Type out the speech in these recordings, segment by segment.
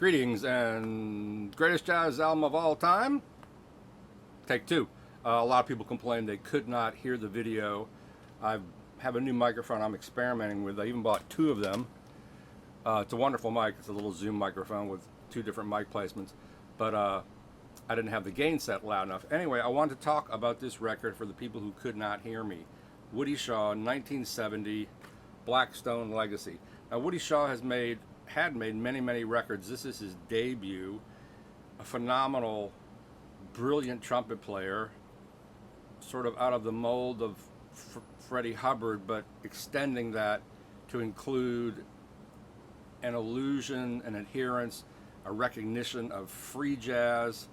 Greetings and greatest jazz album of all time. Take two. A lot of people complained they could not hear the video. I have a new microphone I'm experimenting with. I even bought two of them. It's a wonderful mic. It's a little Zoom microphone with two different mic placements. But I didn't have the gain set loud enough. Anyway, I wanted to talk about this record for the people who could not hear me. Woody Shaw, 1970, Black Stone Legacy. Now, Woody Shaw had made many records. This is his debut. A phenomenal, brilliant trumpet player, sort of out of the mold of Freddie Hubbard, but extending that to include an allusion, an adherence, a recognition of free jazz,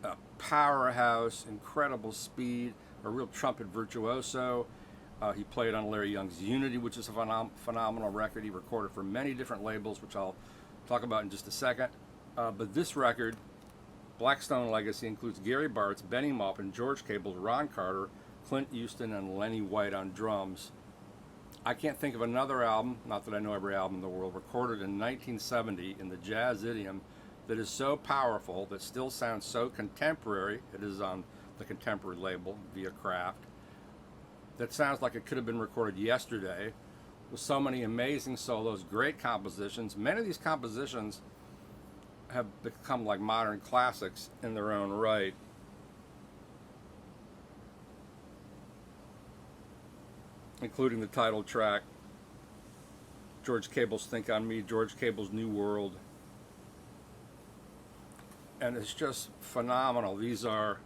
a powerhouse, incredible speed, a real trumpet virtuoso. He played on Larry Young's Unity, which is a phenomenal record. He recorded for many different labels, which I'll talk about in just a second. But this record, Black Stone Legacy, includes Gary Bartz, Benny Maupin, George Cable's, Ron Carter, Clint Houston, and Lenny White on drums. I can't think of another album, not that I know every album in the world, recorded in 1970 in the jazz idiom that is so powerful, that still sounds so contemporary. It is on the contemporary label via Kraft. That sounds like it could have been recorded yesterday, with so many amazing solos, great compositions. Many of these compositions have become like modern classics in their own right. Including the title track, George Cable's Think on Me, George Cable's New World. And it's just phenomenal. These are,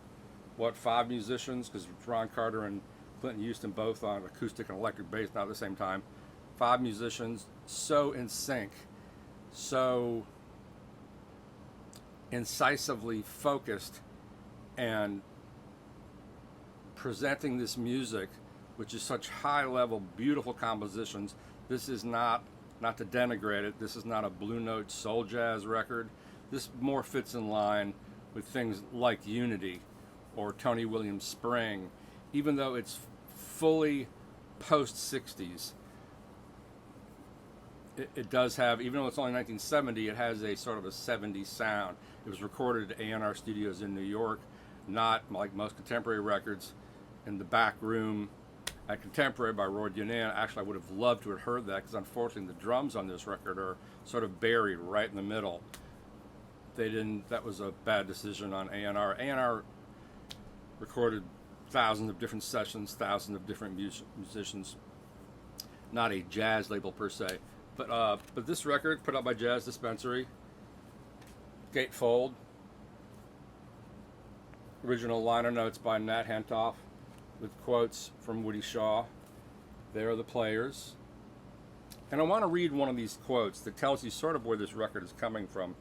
what, 5 musicians, because Ron Carter and Clinton Houston both on acoustic and electric bass, not at the same time. 5 musicians, so in sync, so incisively focused, and presenting this music, which is such high-level, beautiful compositions. This is not to denigrate it, this is not a Blue Note soul jazz record. This more fits in line with things like Unity or Tony Williams Spring, even though it's fully post-60s. It does have, even though it's only 1970, it has a sort of a 70s sound. It was recorded at A&R Studios in New York, not like most contemporary records in the back room at Contemporary by Roy Dunan. Actually, I would have loved to have heard that, because unfortunately the drums on this record are sort of buried right in the middle. They didn't, that was a bad decision on A&R. A&R recorded thousands of different sessions, thousands of different musicians. Not a jazz label per se. But this record, put out by Jazz Dispensary, gatefold, original liner notes by Nat Hentoff, with quotes from Woody Shaw. There are the players. And I want to read one of these quotes that tells you sort of where this record is coming from.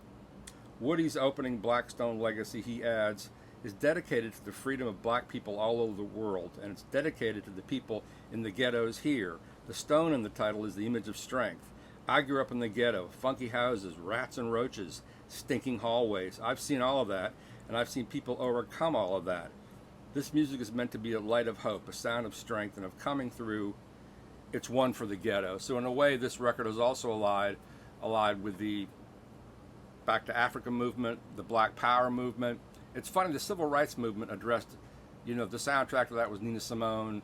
Woody's opening Black Stone Legacy, he adds, is dedicated to the freedom of black people all over the world, and it's dedicated to the people in the ghettos here. The stone in the title is the image of strength. I grew up in the ghetto, funky houses, rats and roaches, stinking hallways. I've seen all of that, and I've seen people overcome all of that. This music is meant to be a light of hope, a sound of strength, and of coming through. It's one for the ghetto. So in a way, this record is also allied with the Back to Africa movement, the Black Power movement. It's funny, the Civil Rights movement addressed, the soundtrack to that was Nina Simone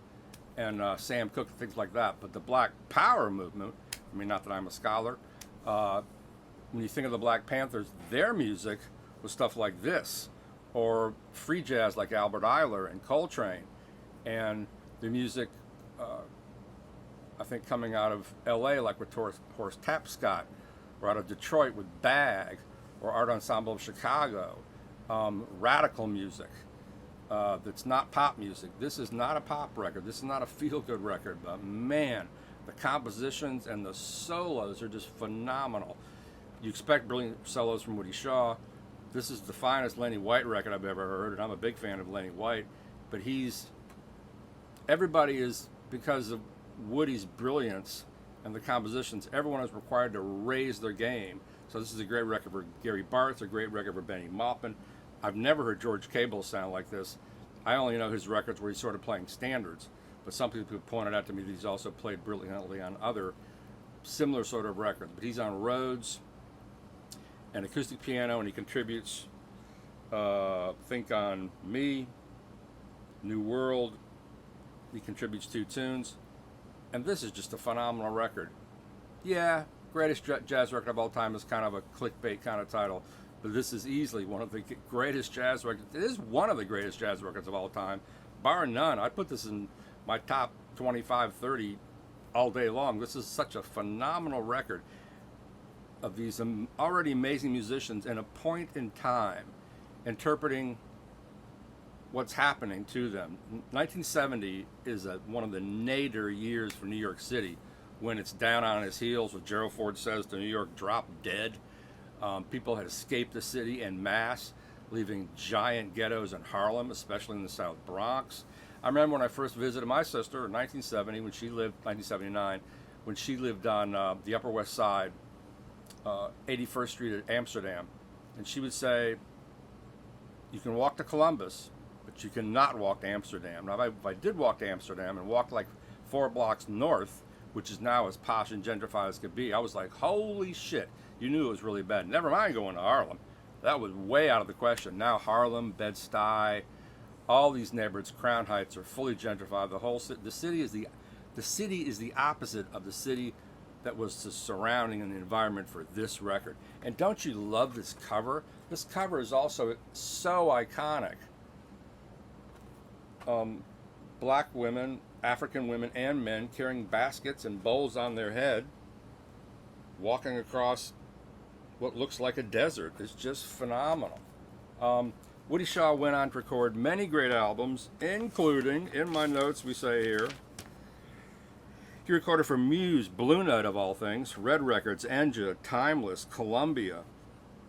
and Sam Cooke and things like that. But the Black Power movement, I mean, not that I'm a scholar, when you think of the Black Panthers, their music was stuff like this, or free jazz like Albert Ayler and Coltrane, and the music, I think, coming out of L.A. like with Horace Tapscott, or out of Detroit with Bag, or Art Ensemble of Chicago. Radical music that's not pop music. This is not a pop record. This is not a feel-good record, but man, the compositions and the solos are just phenomenal. You expect brilliant solos from Woody Shaw. This is the finest Lenny White record I've ever heard, and I'm a big fan of Lenny White, but everybody is, because of Woody's brilliance and the compositions, everyone is required to raise their game. So this is a great record for Gary Bartz, a great record for Benny Maupin. I've never heard George Cable sound like this. I only know his records where he's sort of playing standards, but some people have pointed out to me that he's also played brilliantly on other similar sort of records. But he's on Rhodes, and acoustic piano, and he contributes Think on Me, New World. He contributes 2 tunes, and this is just a phenomenal record. Yeah, greatest jazz record of all time is kind of a clickbait kind of title, but this is easily one of the greatest jazz records. It is one of the greatest jazz records of all time, bar none. I put this in my top 25, 30 all day long. This is such a phenomenal record of these already amazing musicians in a point in time interpreting what's happening to them. 1970 is one of the nadir years for New York City, when it's down on its heels, what Gerald Ford says, to New York drop dead. People had escaped the city en masse, leaving giant ghettos in Harlem, especially in the South Bronx. I remember when I first visited my sister in 1970, when she lived, 1979, when she lived on the Upper West Side, 81st Street at Amsterdam. And she would say, you can walk to Columbus, but you cannot walk to Amsterdam. Now, if I did walk to Amsterdam and walked like 4 blocks north, which is now as posh and gentrified as could be, I was like, holy shit, you knew it was really bad. Never mind going to Harlem. That was way out of the question. Now Harlem, Bed-Stuy, all these neighborhoods, Crown Heights, are fully gentrified. The city is the opposite of the city that was the surrounding and the environment for this record. And don't you love this cover? This cover is also so iconic. Black women, African women and men carrying baskets and bowls on their head, walking across what looks like a desert. It's just phenomenal. Woody Shaw went on to record many great albums, including, in my notes we say here, he recorded for Muse, Blue Note of all things, Red Records, Enja, Timeless, Columbia,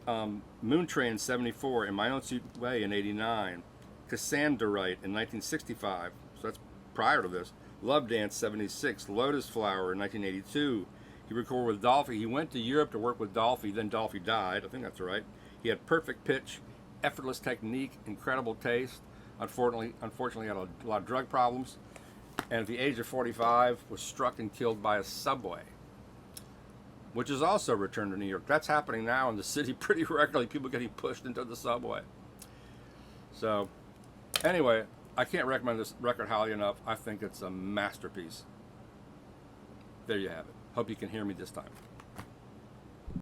Moon Train in 74, In My Own Sweet Way in 89, Cassandraite in 1965, so that's prior to this, Love Dance 76, Lotus Flower in 1982. He recorded with Dolphy. He went to Europe to work with Dolphy, then Dolphy died, I think that's right. He had perfect pitch, effortless technique, incredible taste. Unfortunately had a lot of drug problems, and at the age of 45 was struck and killed by a subway, which is also returned to New York. That's happening now in the city pretty regularly, people getting pushed into the subway. So anyway, I can't recommend this record highly enough. I think it's a masterpiece. There you have it. Hope you can hear me this time.